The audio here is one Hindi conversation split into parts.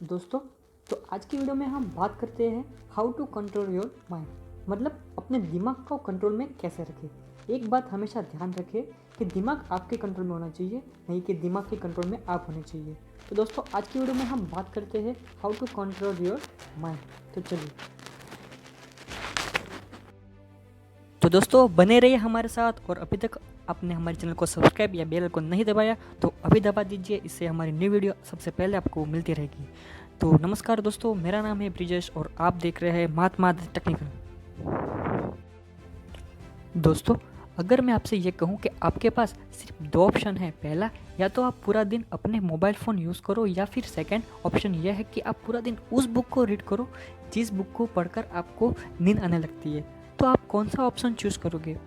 दोस्तों, तो आज की वीडियो में हम बात करते हैं how to control your mind. मतलब अपने दिमाग को कंट्रोल में कैसे रखें। एक बात हमेशा ध्यान रखें कि दिमाग आपके कंट्रोल में होना चाहिए, नहीं कि दिमाग के कंट्रोल में आप होने चाहिए। तो दोस्तों, आज की वीडियो में हम बात करते हैं how to control your mind. तो चलिए, तो दोस्तों बने रहिए हमारे साथ। और अभी तक आपने हमारे चैनल को सब्सक्राइब या बेल आइकन नहीं दबाया तो अभी दबा दीजिए, इससे हमारी न्यू वीडियो सबसे पहले आपको मिलती रहेगी। तो नमस्कार दोस्तों, मेरा नाम है ब्रिजेश और आप देख रहे हैं मात टेक्निकल। दोस्तों, अगर मैं आपसे ये कहूँ कि आपके पास सिर्फ दो ऑप्शन है, पहला या तो आप पूरा दिन अपने मोबाइल फ़ोन यूज़ करो, या फिर सेकंड ऑप्शन यह है कि आप पूरा दिन उस बुक को रीड करो जिस बुक को पढ़कर आपको नींद आने लगती है, तो आप कौन सा ऑप्शन चूज़ करोगे?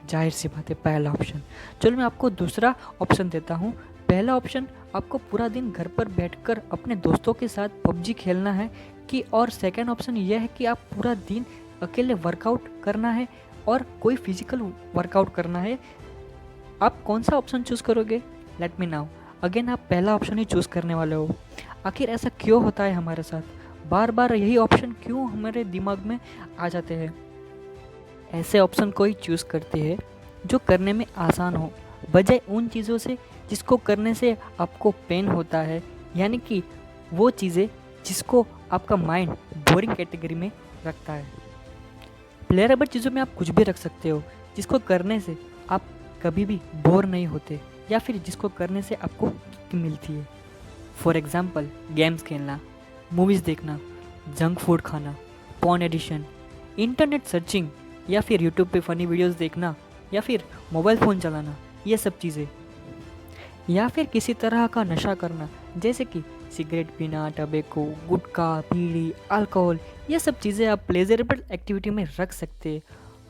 जाहिर सी बात है पहला ऑप्शन। चलो मैं आपको दूसरा ऑप्शन देता हूँ। पहला ऑप्शन, आपको पूरा दिन घर पर बैठकर अपने दोस्तों के साथ पबजी खेलना है कि, और सेकंड ऑप्शन यह है कि आप पूरा दिन अकेले वर्कआउट करना है और कोई फिजिकल वर्कआउट करना है। आप कौन सा ऑप्शन चूज़ करोगे? Let me now. अगेन आप पहला ऑप्शन ही चूज़ करने वाले हो। आखिर ऐसा क्यों होता है हमारे साथ? बार बार यही ऑप्शन क्यों हमारे दिमाग में आ जाते हैं? ऐसे ऑप्शन को ही चूज़ करते हैं जो करने में आसान हो, बजाय उन चीज़ों से जिसको करने से आपको पेन होता है, यानी कि वो चीज़ें जिसको आपका माइंड बोरिंग कैटेगरी में रखता है। प्लेयरेबल चीज़ों में आप कुछ भी रख सकते हो जिसको करने से आप कभी भी बोर नहीं होते, या फिर जिसको करने से आपको किक मिलती है। फॉर एग्ज़ाम्पल, गेम्स खेलना, मूवीज़ देखना, जंक फूड खाना, पॉर्न एडिशन, इंटरनेट सर्चिंग, या फिर यूट्यूब पे फ़नी वीडियोस देखना, या फिर मोबाइल फ़ोन चलाना, ये सब चीज़ें। या फिर किसी तरह का नशा करना, जैसे कि सिगरेट पीना, टबैको, गुटखा, बीड़ी, अल्कोहल, ये सब चीज़ें आप प्लेजरेबल एक्टिविटी में रख सकते हैं।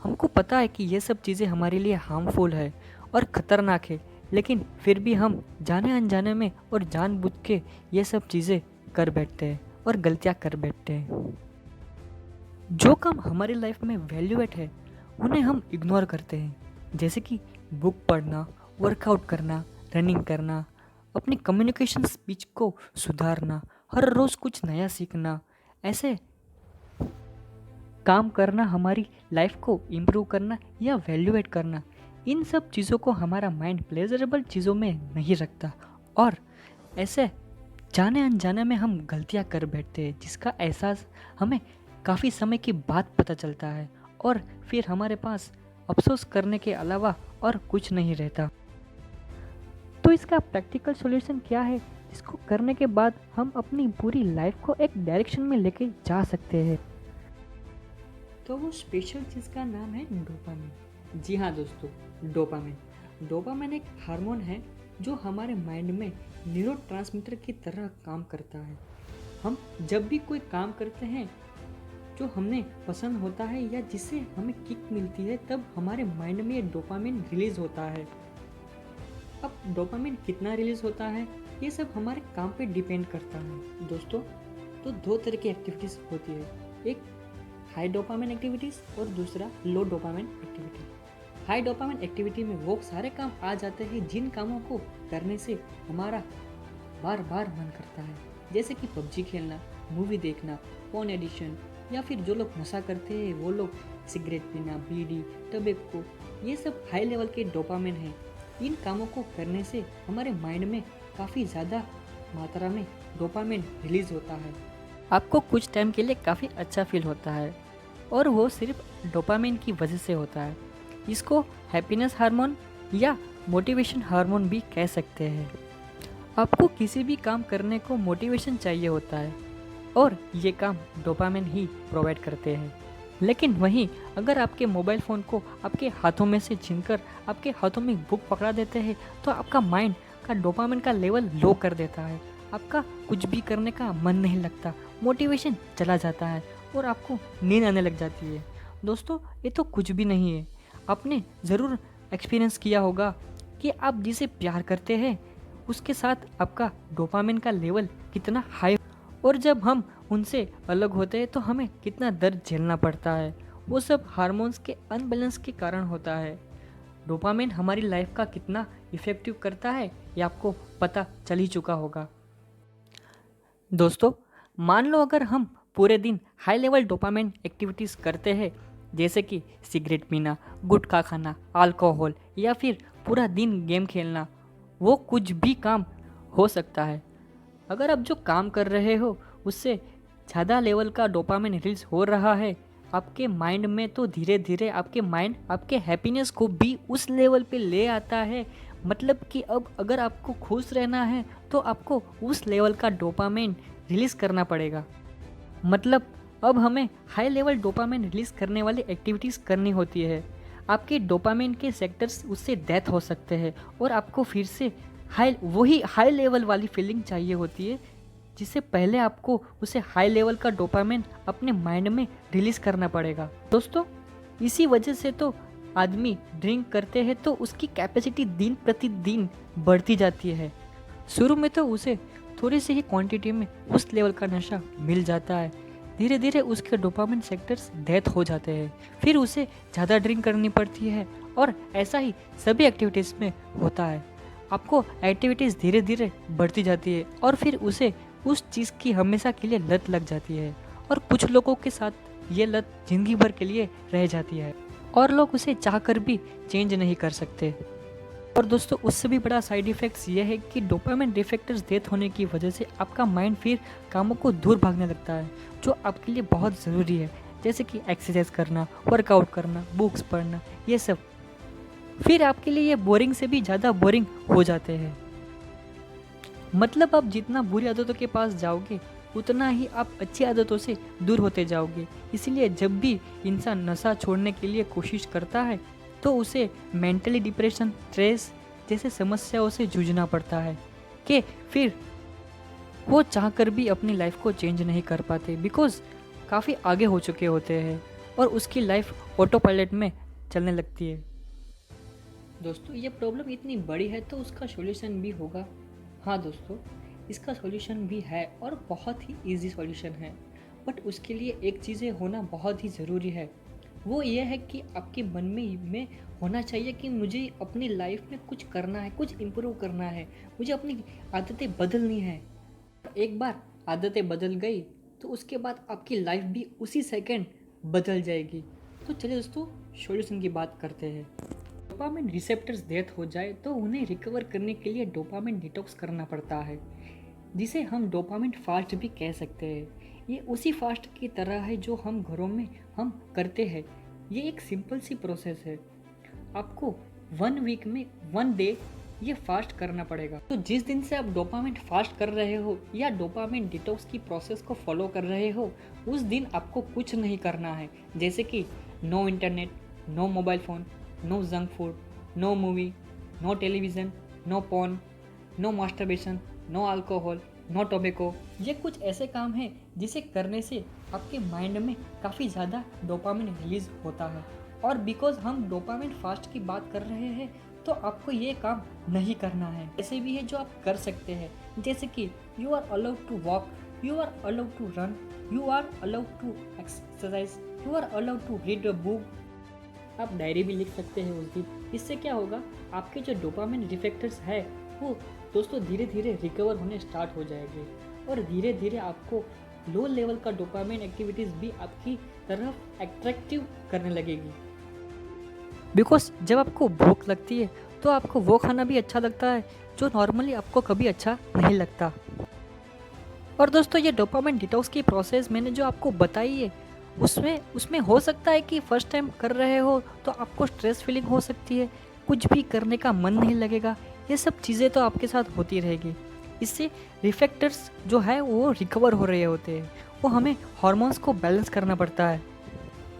हमको पता है कि ये सब चीज़ें हमारे लिए हार्मफुल है और ख़तरनाक है, लेकिन फिर भी हम जाने अनजाने में और जानबूझ के ये सब चीज़ें कर बैठते हैं और गलतियाँ कर बैठते हैं। जो काम हमारी लाइफ में वैल्यूएट है उन्हें हम इग्नोर करते हैं, जैसे कि बुक पढ़ना, वर्कआउट करना, रनिंग करना, अपनी कम्युनिकेशन स्पीच को सुधारना, हर रोज़ कुछ नया सीखना। ऐसे काम करना हमारी लाइफ को इम्प्रूव करना या वैल्यूएट करना, इन सब चीज़ों को हमारा माइंड प्लेजरेबल चीज़ों में नहीं रखता, और ऐसे जाने अनजाने में हम गलतियां कर बैठते हैं जिसका एहसास हमें काफ़ी समय के बाद पता चलता है, और फिर हमारे पास अफसोस करने के अलावा और कुछ नहीं रहता। तो इसका प्रैक्टिकल सॉल्यूशन क्या है जिसको करने के बाद हम अपनी पूरी लाइफ को एक डायरेक्शन में लेके जा सकते हैं? तो वो स्पेशल चीज़ का नाम है डोपामिन। जी हाँ दोस्तों, डोपामिन। डोपामिन एक हार्मोन है जो हमारे माइंड में न्यूरोट्रांसमीटर की तरह काम करता है। हम जब भी कोई काम करते हैं जो हमें पसंद होता है या जिससे हमें किक मिलती है, तब हमारे माइंड में ये डोपामिन रिलीज होता है। अब डोपामिन कितना रिलीज होता है ये सब हमारे काम पे डिपेंड करता है दोस्तों। तो दो तरह की एक्टिविटीज़ होती है, एक हाई डोपामिन एक्टिविटीज़ और दूसरा low dopamine activity. High dopamine activity में वो सारे काम आ जाते हैं जिन कामों को करने से हमारा बार बार मन करता है, जैसे कि पबजी खेलना, मूवी देखना, फोन एडिशन, या फिर जो लोग नशा करते हैं वो लोग सिगरेट पीना, बीड़ी, टबैको, ये सब हाई लेवल के डोपामिन हैं। इन कामों को करने से हमारे माइंड में काफ़ी ज़्यादा मात्रा में डोपामिन रिलीज़ होता है। आपको कुछ टाइम के लिए काफ़ी अच्छा फील होता है, और वो सिर्फ डोपामिन की वजह से होता है। इसको हैप्पीनेस हार्मोन या मोटिवेशन हार्मोन भी कह सकते हैं। आपको किसी भी काम करने को मोटिवेशन चाहिए होता है, और ये काम डोपामिन ही प्रोवाइड करते हैं। लेकिन वहीं अगर आपके मोबाइल फ़ोन को आपके हाथों में से छीनकर आपके हाथों में बुक पकड़ा देते हैं, तो आपका माइंड का डोपामिन का लेवल लो कर देता है। आपका कुछ भी करने का मन नहीं लगता, मोटिवेशन चला जाता है और आपको नींद आने लग जाती है। दोस्तों, ये तो कुछ भी नहीं है। आपने ज़रूर एक्सपीरियंस किया होगा कि आप जिसे प्यार करते हैं उसके साथ आपका डोपामिन का लेवल कितना हाई, और जब हम उनसे अलग होते हैं तो हमें कितना दर्द झेलना पड़ता है। वो सब हार्मोन्स के अनबैलेंस के कारण होता है। डोपामिन हमारी लाइफ का कितना इफ़ेक्टिव करता है ये आपको पता चल ही चुका होगा। दोस्तों, मान लो अगर हम पूरे दिन हाई लेवल डोपामाइन एक्टिविटीज़ करते हैं, जैसे कि सिगरेट पीना, गुटखा खाना, अल्कोहल या फिर पूरा दिन गेम खेलना, वो कुछ भी काम हो सकता है। अगर आप जो काम कर रहे हो उससे ज़्यादा लेवल का डोपामिन रिलीज हो रहा है आपके माइंड में, तो धीरे धीरे आपके माइंड आपके हैप्पीनेस को भी उस लेवल पे ले आता है। मतलब कि अब अगर आपको खुश रहना है तो आपको उस लेवल का डोपामिन रिलीज़ करना पड़ेगा। मतलब अब हमें हाई लेवल डोपामिन रिलीज़ करने वाली एक्टिविटीज़ करनी होती है। आपके डोपामिन के सेक्टर्स उससे डेथ हो सकते हैं और आपको फिर से वही हाई लेवल वाली फीलिंग चाहिए होती है, जिससे पहले आपको उसे हाई लेवल का डोपामिन अपने माइंड में रिलीज़ करना पड़ेगा। दोस्तों, इसी वजह से तो आदमी ड्रिंक करते हैं तो उसकी कैपेसिटी दिन प्रतिदिन बढ़ती जाती है। शुरू में तो उसे थोड़ी सी ही क्वांटिटी में उस लेवल का नशा मिल जाता है, धीरे धीरे उसके डोपामिन सेक्टर्स डेथ हो जाते हैं, फिर उसे ज़्यादा ड्रिंक करनी पड़ती है और ऐसा ही सभी एक्टिविटीज़ में होता है। आपको एक्टिविटीज़ धीरे धीरे बढ़ती जाती है और फिर उसे उस चीज़ की हमेशा के लिए लत लग जाती है और कुछ लोगों के साथ ये लत जिंदगी भर के लिए रह जाती है और लोग उसे चाहकर भी चेंज नहीं कर सकते। और दोस्तों, उससे भी बड़ा साइड इफ़ेक्ट्स ये है कि डोपामिन रिसेप्टर्स डेथ होने की वजह से आपका माइंड फिर कामों को दूर भागने लगता है जो आपके लिए बहुत ज़रूरी है, जैसे कि एक्सरसाइज करना, वर्कआउट करना, बुक्स पढ़ना, ये सब फिर आपके लिए ये बोरिंग से भी ज़्यादा बोरिंग हो जाते हैं। मतलब आप जितना बुरी आदतों के पास जाओगे उतना ही आप अच्छी आदतों से दूर होते जाओगे। इसीलिए जब भी इंसान नशा छोड़ने के लिए कोशिश करता है तो उसे मेंटली डिप्रेशन, स्ट्रेस जैसे समस्याओं से जूझना पड़ता है कि फिर वो चाहकर भी अपनी लाइफ को चेंज नहीं कर पाते, बिकॉज काफ़ी आगे हो चुके होते हैं और उसकी लाइफ ऑटो पायलट में चलने लगती है। दोस्तों, ये प्रॉब्लम इतनी बड़ी है तो उसका सॉल्यूशन भी होगा। हाँ दोस्तों, इसका सॉल्यूशन भी है और बहुत ही इजी सॉल्यूशन है, बट उसके लिए एक चीज़ें होना बहुत ही ज़रूरी है। वो ये है कि आपके मन में होना चाहिए कि मुझे अपनी लाइफ में कुछ करना है, कुछ इम्प्रूव करना है, मुझे अपनी आदतें बदलनी है। एक बार आदतें बदल गई तो उसके बाद आपकी लाइफ भी उसी सेकंड बदल जाएगी। तो चलिए दोस्तों, सॉल्यूशन की बात करते हैं। डोपामिन रिसेप्टर्स डेथ हो जाए तो उन्हें रिकवर करने के लिए डोपामिन डिटॉक्स करना पड़ता है, जिसे हम डोपामिन फास्ट भी कह सकते हैं। ये उसी फास्ट की तरह है जो हम घरों में हम करते हैं। ये एक सिंपल सी प्रोसेस है। आपको 1 वीक में 1 डे ये फास्ट करना पड़ेगा। तो जिस दिन से आप डोपामिन फास्ट कर रहे हो या डोपामिन डिटॉक्स की प्रोसेस को फॉलो कर रहे हो, उस दिन आपको कुछ नहीं करना है, जैसे कि no internet, no mobile phone, no junk food, no movie, no television, no porn, no masturbation, no alcohol, no tobacco. ये कुछ ऐसे काम हैं जिसे करने से आपके माइंड में काफ़ी ज़्यादा डोपामिन रिलीज होता है। और बिकॉज हम डोपामिन फास्ट की बात कर रहे हैं तो आपको ये काम नहीं करना है। ऐसे भी है जो आप कर सकते हैं, जैसे कि you are allowed to walk, you are allowed to run, you are allowed to exercise, you are allowed to read a book. आप डायरी भी लिख सकते हैं उस दिन। इससे क्या होगा, आपके जो डोपामिन रिसेप्टर्स है वो दोस्तों धीरे धीरे रिकवर होने स्टार्ट हो जाएंगे और धीरे धीरे आपको लो लेवल का डोपामिन एक्टिविटीज़ भी आपकी तरफ अट्रैक्टिव करने लगेगी। बिकॉज जब आपको भूख लगती है तो आपको वो खाना भी अच्छा लगता है जो नॉर्मली आपको कभी अच्छा नहीं लगता। और दोस्तों, ये डोपामिन डिटॉक्स की प्रोसेस मैंने जो आपको बताई है उसमें हो सकता है कि फर्स्ट टाइम कर रहे हो तो आपको स्ट्रेस फीलिंग हो सकती है, कुछ भी करने का मन नहीं लगेगा। ये सब चीज़ें तो आपके साथ होती रहेगी। इससे रिफ्लेक्टर्स जो है वो रिकवर हो रहे होते हैं। वो हमें हार्मोन्स को बैलेंस करना पड़ता है,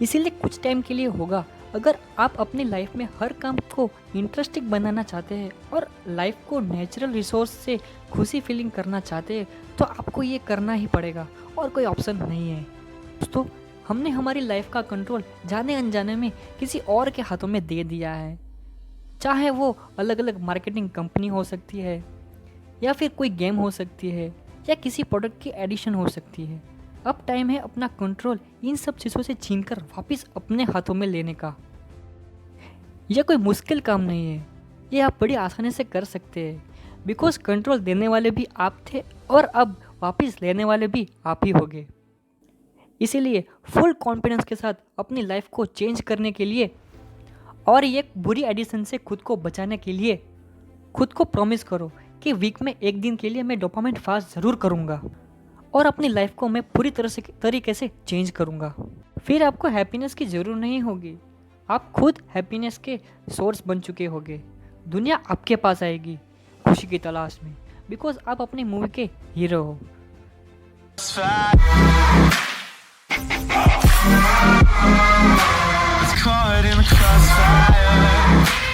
इसीलिए कुछ टाइम के लिए होगा। अगर आप अपनी लाइफ में हर काम को इंटरेस्टिंग बनाना चाहते हैं और लाइफ को नेचुरल रिसोर्स से खुशी फीलिंग करना चाहते हैं तो आपको ये करना ही पड़ेगा और कोई ऑप्शन नहीं है। दोस्तों, हमने हमारी लाइफ का कंट्रोल जाने अनजाने में किसी और के हाथों में दे दिया है, चाहे वो अलग अलग मार्केटिंग कंपनी हो सकती है या फिर कोई गेम हो सकती है या किसी प्रोडक्ट की एडिशन हो सकती है। अब टाइम है अपना कंट्रोल इन सब चीज़ों से छीनकर वापस अपने हाथों में लेने का। यह कोई मुश्किल काम नहीं है, ये आप बड़ी आसानी से कर सकते हैं, बिकॉज कंट्रोल देने वाले भी आप थे और अब वापस लेने वाले भी आप ही होगे। इसीलिए फुल कॉन्फिडेंस के साथ अपनी लाइफ को चेंज करने के लिए और ये बुरी एडिशन से खुद को बचाने के लिए खुद को प्रॉमिस करो कि वीक में एक दिन के लिए मैं डोपामाइन फास्ट ज़रूर करूँगा और अपनी लाइफ को मैं पूरी तरीके से चेंज करूँगा। फिर आपको हैप्पीनेस की ज़रूरत नहीं होगी, आप खुद हैप्पीनेस के सोर्स बन चुके होगे। दुनिया आपके पास आएगी खुशी की तलाश में, बिकॉज आप अपनी मूवी के हीरो हो। Caught in the crossfire.